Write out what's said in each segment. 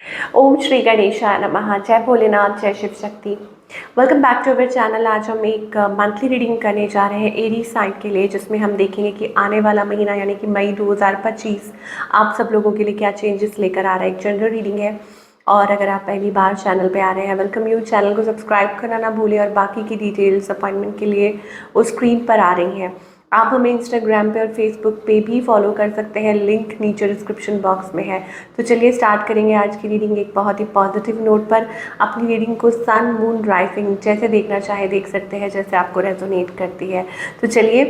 ओम श्री गणेशाय नमः। जय भोलेनाथ, जय Shiv Shakti. Welcome back to our channel. आज हम एक मंथली रीडिंग करने जा रहे हैं एरीज साइन के लिए, जिसमें हम देखेंगे कि आने वाला महीना यानी कि मई 2025 आप सब लोगों के लिए क्या चेंजेस लेकर आ रहा है। एक जनरल रीडिंग है और अगर आप पहली बार चैनल पे आ रहे हैं, वेलकम यू। चैनल को सब्सक्राइब करना ना भूलें और बाकी की डिटेल्स अपॉइंटमेंट के लिए वो स्क्रीन पर आ रही हैं। आप हमें इंस्टाग्राम पे और फेसबुक पे भी फॉलो कर सकते हैं, लिंक नीचे डिस्क्रिप्शन बॉक्स में है। तो चलिए स्टार्ट करेंगे आज की रीडिंग एक बहुत ही पॉजिटिव नोट पर। अपनी रीडिंग को सन मून राइजिंग जैसे देखना चाहे देख सकते हैं, जैसे आपको रेजोनेट करती है। तो चलिए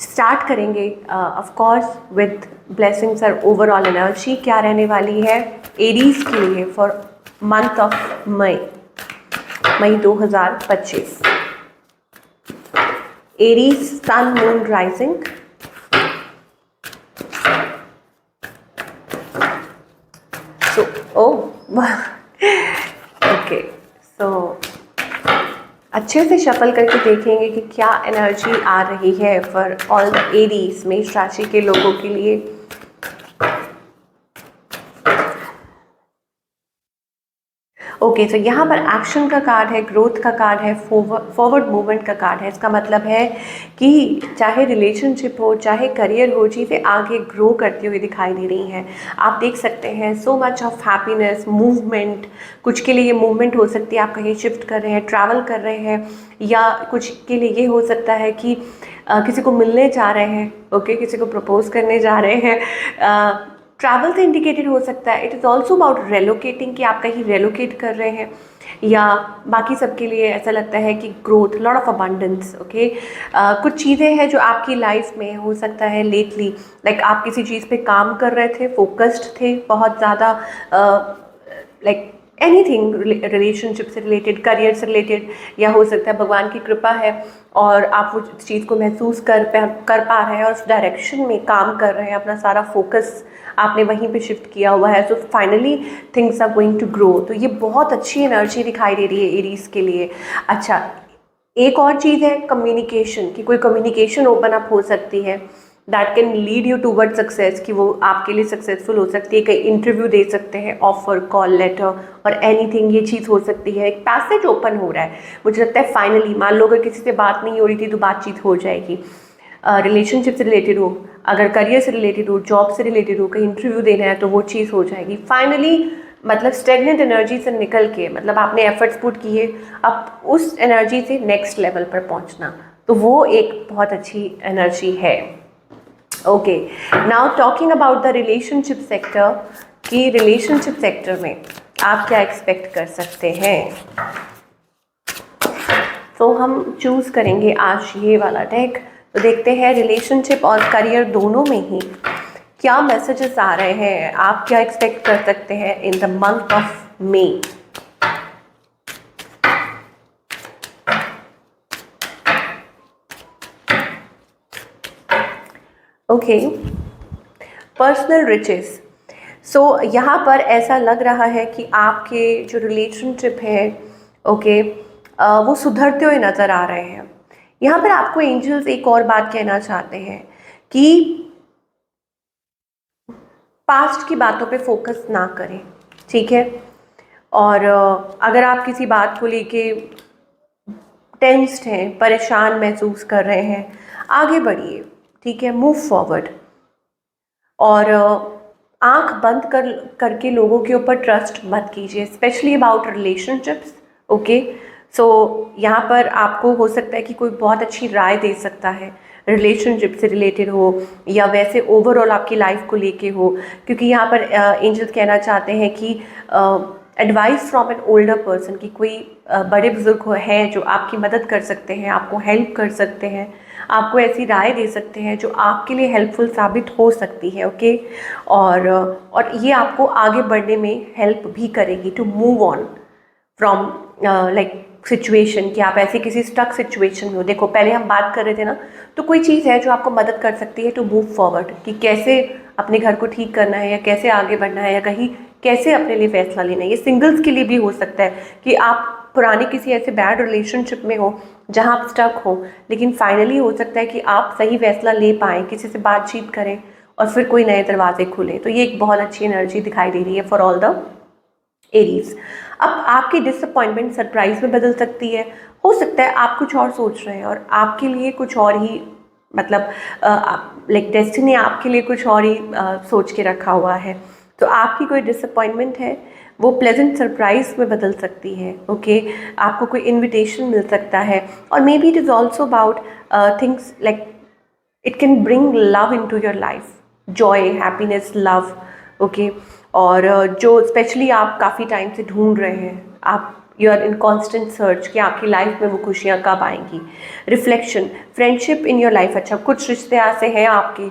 स्टार्ट करेंगे ऑफ कोर्स विद ब्लेसिंग्स और ओवरऑल एनर्जी क्या रहने वाली है एरीज के लिए for month of May 2025। Aries sun moon rising. Okay, so अच्छे से शफल करके देखेंगे कि क्या एनर्जी आ रही है फॉर ऑल द एरीज, मेष राशि के लोगों के लिए। ओके, तो यहाँ पर एक्शन का कार्ड है, ग्रोथ का कार्ड है, फॉरवर्ड मूवमेंट का कार्ड है। इसका मतलब है कि चाहे रिलेशनशिप हो, चाहे करियर हो, चीज़ें आगे ग्रो करती हुई दिखाई दे रही हैं। आप देख सकते हैं so much of happiness, movement. कुछ के लिए ये मूवमेंट हो सकती है आप कहीं शिफ्ट कर रहे हैं, ट्रैवल कर रहे हैं, या कुछ के लिए ये हो सकता है कि किसी को मिलने जा रहे हैं, ओके, किसी को प्रपोज करने जा रहे हैं। ट्रैवल से इंडिकेटेड हो सकता है। इट इज़ ऑल्सो अबाउट रेलोकेटिंग, कि आप कहीं रेलोकेट कर रहे हैं, या बाकी सबके लिए ऐसा लगता है कि growth, lot of abundance. Okay, कुछ चीज़ें हैं जो आपकी लाइफ में हो सकता है लेटली, लाइक आप किसी चीज़ पे काम कर रहे थे, फोकस्ड थे बहुत ज़्यादा, लाइक एनीथिंग रिलेशनशिप से रिलेटेड, करियर से रिलेटेड, या हो सकता है भगवान की कृपा है और आप वो चीज़ को महसूस कर पा रहे हैं और उस डायरेक्शन में काम कर रहे हैं। अपना सारा फोकस आपने वहीं पे शिफ्ट किया हुआ है। So finally things are going to grow. तो ये बहुत अच्छी एनर्जी दिखाई दे रही है एरीज के लिए। अच्छा, एक और चीज़ है कम्युनिकेशन, कि कोई कम्युनिकेशन ओपन अप हो सकती है that can lead you toward success, कि वो आपके लिए सक्सेसफुल हो सकती है। कहीं इंटरव्यू दे सकते हैं, ऑफर, कॉल लेटर और एनीथिंग, ये चीज़ हो सकती है। एक पैसेज ओपन हो रहा है, मुझे लगता है फाइनली। मान लो अगर किसी से बात नहीं हो रही थी तो बातचीत हो जाएगी। रिलेशनशिप से रिलेटेड हो, अगर करियर से रिलेटेड हो, जॉब से रिलेटेड हो, कहीं इंटरव्यू देना है तो वो चीज़ हो जाएगी फाइनली। मतलब स्टेगनेंट एनर्जी से निकल के, मतलब आपने एफर्ट्स पुट किए, अब उस एनर्जी से नेक्स्ट लेवल पर पहुंचना, तो वो एक बहुत अच्छी एनर्जी है। Okay, now talking about the relationship sector, कि रिलेशनशिप सेक्टर में आप क्या एक्सपेक्ट कर सकते हैं। तो हम चूज़ करेंगे आज ये वाला डेक। तो देखते हैं रिलेशनशिप और करियर दोनों में ही क्या मैसेजेस आ रहे हैं, आप क्या एक्सपेक्ट कर सकते हैं in the month of May. Okay, personal riches. So यहाँ पर ऐसा लग रहा है कि आपके जो रिलेशनशिप है, ओके, वो सुधरते हुए नज़र आ रहे हैं। यहाँ पर आपको एंजल्स एक और बात कहना चाहते हैं कि पास्ट की बातों पे फोकस ना करें, ठीक है। और अगर आप किसी बात को लेके टेंस्ड हैं, परेशान महसूस कर रहे हैं, आगे बढ़िए, ठीक है, मूव फॉरवर्ड। और आंख बंद करके लोगों के ऊपर ट्रस्ट मत कीजिए, स्पेशली अबाउट रिलेशनशिप्स। ओके, सो यहाँ पर आपको हो सकता है कि कोई बहुत अच्छी राय दे सकता है, रिलेशनशिप से रिलेटेड हो या वैसे ओवरऑल आपकी लाइफ को लेके हो, क्योंकि यहाँ पर एंजल्स कहना चाहते हैं कि advice from an older person, की कोई बड़े बुजुर्ग हैं जो आपकी मदद कर सकते हैं, आपको हेल्प कर सकते हैं, आपको ऐसी राय दे सकते हैं जो आपके लिए हेल्पफुल साबित हो सकती है। ओके, और ये आपको आगे बढ़ने में हेल्प भी करेगी to move on from like situation, कि आप ऐसी किसी स्टक सिचुएशन में हो। देखो, पहले हम बात कर रहे थे ना, तो कोई चीज़ है जो आपको मदद कर सकती है टू मूव फॉरवर्ड, कि कैसे अपने घर को ठीक करना है, या कैसे आगे बढ़ना है, या कहीं कैसे अपने लिए फैसला लेना है। ये सिंगल्स के लिए भी हो सकता है कि आप पुराने किसी ऐसे बैड रिलेशनशिप में हो जहाँ आप स्टक हो, लेकिन फाइनली हो सकता है कि आप सही फैसला ले पाएँ, किसी से बातचीत करें और फिर कोई नए दरवाजे खुले। तो ये एक बहुत अच्छी एनर्जी दिखाई दे रही है फॉर ऑल द एरीज। अब आपकी डिसअपॉइंटमेंट सरप्राइज में बदल सकती है। हो सकता है आप कुछ और सोच रहे हैं और आपके लिए कुछ और ही, मतलब लाइक डेस्टिनी आपके लिए कुछ और ही सोच के रखा हुआ है। तो आपकी कोई डिसअपॉइंटमेंट है वो प्लेजेंट सरप्राइज में बदल सकती है। ओके, आपको कोई इनविटेशन मिल सकता है, और maybe it is also about things like it can bring love in to your life, joy, happiness, love. Okay, और जो स्पेशली आप काफ़ी टाइम से ढूंढ रहे हैं, आप you are in constant search कि आपकी लाइफ में वो खुशियाँ कब आएंगी। Reflection, friendship in your life, अच्छा कुछ रिश्ते ऐसे हैं आपके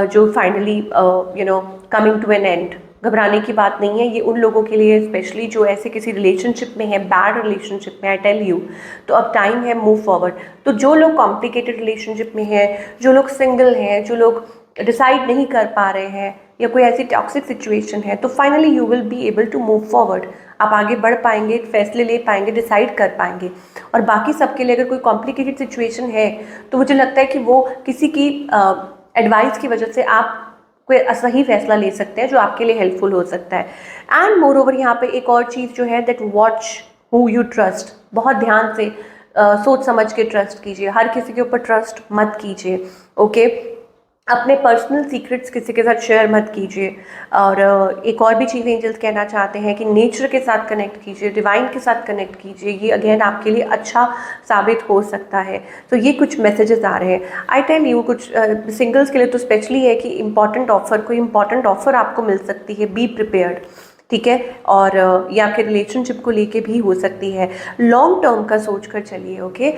जो finally coming to an end. घबराने की बात नहीं है, ये उन लोगों के लिए स्पेशली जो ऐसे किसी रिलेशनशिप में है, बैड रिलेशनशिप में, आई टेल यू। तो अब टाइम है मूव फॉरवर्ड। तो जो लोग कॉम्प्लिकेटेड रिलेशनशिप में हैं, जो लोग सिंगल हैं, जो लोग डिसाइड नहीं कर पा रहे हैं, या कोई ऐसी टॉक्सिक सिचुएशन है, तो finally you will be able to move forward. आप आगे बढ़ पाएंगे, फैसले ले पाएंगे, डिसाइड कर पाएंगे। और बाकी सबके लिए अगर कोई कॉम्प्लिकेटेड सिचुएशन है तो मुझे लगता है कि वो किसी की एडवाइस की वजह से आप कोई सही फैसला ले सकते हैं जो आपके लिए हेल्पफुल हो सकता है। एंड मोर ओवर यहाँ पे एक और चीज़ जो है, that watch who you trust. बहुत ध्यान से सोच समझ के ट्रस्ट कीजिए, हर किसी के ऊपर ट्रस्ट मत कीजिए। ओके, अपने पर्सनल सीक्रेट्स किसी के साथ शेयर मत कीजिए। और एक और भी चीज़ एंजल्स कहना चाहते हैं कि नेचर के साथ कनेक्ट कीजिए, डिवाइन के साथ कनेक्ट कीजिए। ये अगेन आपके लिए अच्छा साबित हो सकता है। तो ये कुछ मैसेजेस आ रहे हैं। आई टेल यू, कुछ सिंगल्स के लिए तो स्पेशली है कि कोई इंपॉर्टेंट ऑफर आपको मिल सकती है, बी प्रिपेयर्ड। ठीक है, और या फिर रिलेशनशिप को लेके भी हो सकती है। लॉन्ग टर्म का सोच कर चलिए। ओके,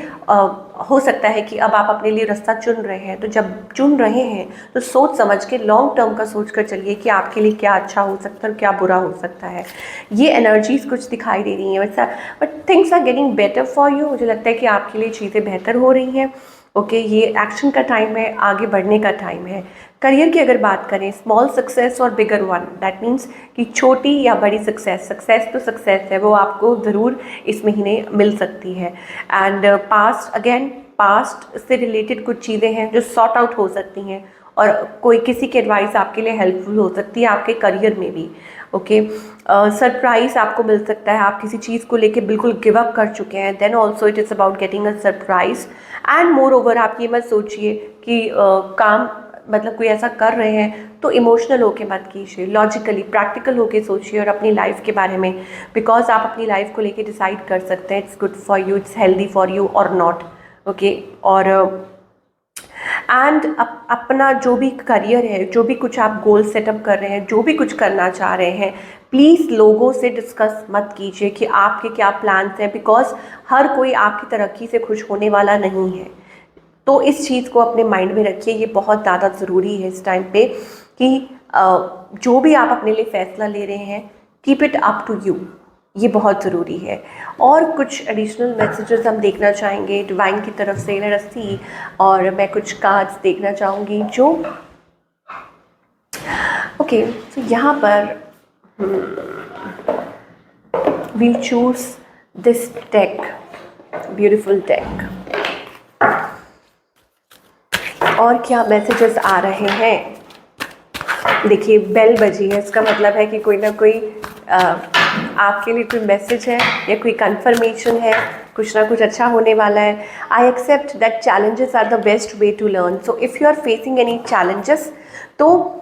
हो सकता है कि अब आप अपने लिए रास्ता चुन रहे हैं, तो जब चुन रहे हैं तो सोच समझ के लॉन्ग टर्म का सोच कर चलिए कि आपके लिए क्या अच्छा हो सकता है और क्या बुरा हो सकता है। ये एनर्जीज कुछ दिखाई दे रही हैं वैसा, but things are getting better for you. मुझे लगता है कि आपके लिए चीज़ें बेहतर हो रही हैं। ओके, ये एक्शन का टाइम है, आगे बढ़ने का टाइम है। करियर की अगर बात करें, स्मॉल सक्सेस और बिगर वन, दैट मीन्स कि छोटी या बड़ी सक्सेस तो सक्सेस है, वो आपको ज़रूर इस महीने मिल सकती है। एंड पास्ट से रिलेटेड कुछ चीज़ें हैं जो सॉर्ट आउट हो सकती हैं, और कोई किसी की एडवाइस आपके लिए हेल्पफुल हो सकती है आपके करियर में भी। ओके, सरप्राइज आपको मिल सकता है, आप किसी चीज़ को लेके बिल्कुल गिव अप कर चुके हैं, then also it is about getting a surprise. And moreover, आप ये मत सोचिए कि काम मतलब कोई ऐसा कर रहे हैं तो इमोशनल होके मत कीजिए, लॉजिकली प्रैक्टिकल होके सोचिए और अपनी लाइफ के बारे में, बिकॉज आप अपनी लाइफ को लेके डिसाइड कर सकते हैं it's good for you, it's healthy for you और नॉट। ओके, और एंड अपना जो भी करियर है, जो भी कुछ आप गोल सेटअप कर रहे हैं, जो भी कुछ करना चाह रहे हैं, प्लीज़ लोगों से डिस्कस मत कीजिए कि आपके क्या प्लान्स हैं, बिकॉज हर कोई आपकी तरक्की से खुश होने वाला नहीं है। तो इस चीज़ को अपने माइंड में रखिए, ये बहुत ज़्यादा ज़रूरी है इस टाइम पे कि जो भी आप अपने लिए फ़ैसला ले रहे हैं, keep it up to you, ये बहुत ज़रूरी है। और कुछ एडिशनल मैसेजेस हम देखना चाहेंगे डिवाइन की तरफ से, रस्सी, और मैं कुछ कार्ड्स देखना चाहूँगी जो ओके, तो यहाँ पर we choose this deck, beautiful deck. और क्या मैसेजेस आ रहे हैं, देखिए बेल बजी है, इसका मतलब है कि कोई ना कोई आपके लिए कोई मैसेज है या कोई कंफर्मेशन है, कुछ ना कुछ अच्छा होने वाला है। I accept that challenges are the best way to learn. So if you are facing any challenges, तो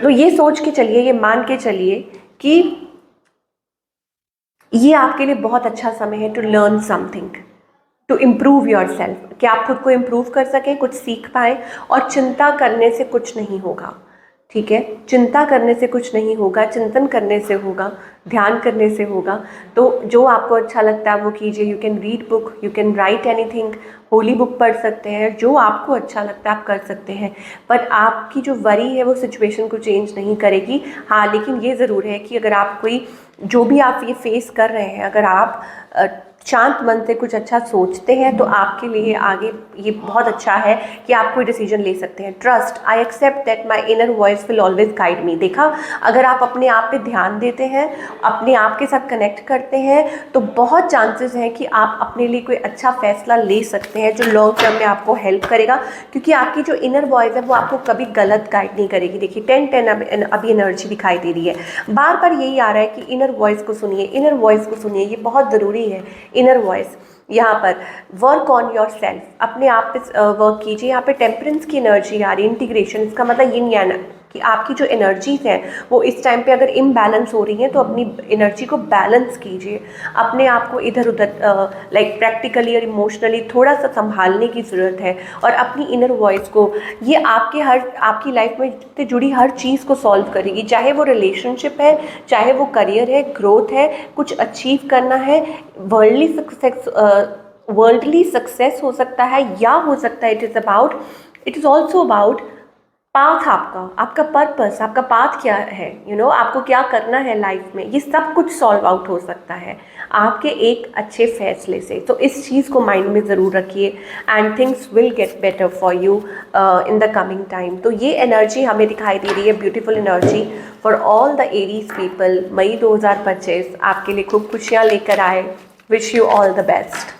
ये सोच के चलिए, ये मान के चलिए कि ये आपके लिए बहुत अच्छा समय है to learn something, to improve yourself, कि आप खुद को इम्प्रूव कर सकें, कुछ सीख पाएँ। और चिंता करने से कुछ नहीं होगा, ठीक है, चिंता करने से कुछ नहीं होगा, चिंतन करने से होगा, ध्यान करने से होगा। तो जो आपको अच्छा लगता है वो कीजिए। You can read book, you can write anything, Holi book पढ़ सकते हैं, जो आपको अच्छा लगता है आप कर सकते हैं। पर आपकी जो वरी है वो सिचुएशन को चेंज नहीं करेगी। हाँ, लेकिन ये ज़रूर है कि अगर आप कोई जो भी आप ये फेस कर रहे हैं, अगर आप शांत मन से कुछ अच्छा सोचते हैं तो आपके लिए आगे ये बहुत अच्छा है कि आप कोई डिसीजन ले सकते हैं। Trust, I accept that my inner voice will always guide me. देखा, अगर आप अपने आप पे ध्यान देते हैं, अपने आप के साथ कनेक्ट करते हैं, तो बहुत चांसेस हैं कि आप अपने लिए कोई अच्छा फैसला ले सकते हैं जो लॉन्ग टर्म में आपको हेल्प करेगा, क्योंकि आपकी जो इनर वॉइस है वो आपको कभी गलत गाइड नहीं करेगी। देखिए 10-10 अभी एनर्जी दिखाई दे रही है, बार बार यही आ रहा है कि इनर वॉइस को सुनिए, इनर वॉइस को सुनिए, ये बहुत ज़रूरी है। इनर वॉइस, यहाँ पर वर्क ऑन योर सेल्फ, अपने आप पे वर्क कीजिए। यहाँ पे टेम्परेंस की एनर्जी आ रही है, इंटीग्रेशन, इसका मतलब ये नहीं आना कि आपकी जो एनर्जीज हैं वो इस टाइम पे अगर इम्बैलेंस हो रही हैं तो अपनी एनर्जी को बैलेंस कीजिए। अपने आप को इधर उधर लाइक प्रैक्टिकली और इमोशनली थोड़ा सा संभालने की ज़रूरत है, और अपनी इनर वॉइस को, ये आपकी लाइफ में से जुड़ी हर चीज़ को सॉल्व करेगी, चाहे वो रिलेशनशिप है, चाहे वो करियर है, ग्रोथ है, कुछ अचीव करना है, वर्ल्डली सक्सेस हो सकता है, या हो सकता है it is also about path, आपका पर्पस, आपका पाथ क्या है, आपको क्या करना है लाइफ में, ये सब कुछ सॉल्व आउट हो सकता है आपके एक अच्छे फैसले से। तो इस चीज़ को माइंड में ज़रूर रखिए, and things will get better for you in the coming time. तो ये एनर्जी हमें दिखाई दे रही है, beautiful energy for all the Aries people. मई 2025 आपके लिए खूब खुशियाँ लेकर आए। Wish you all the best.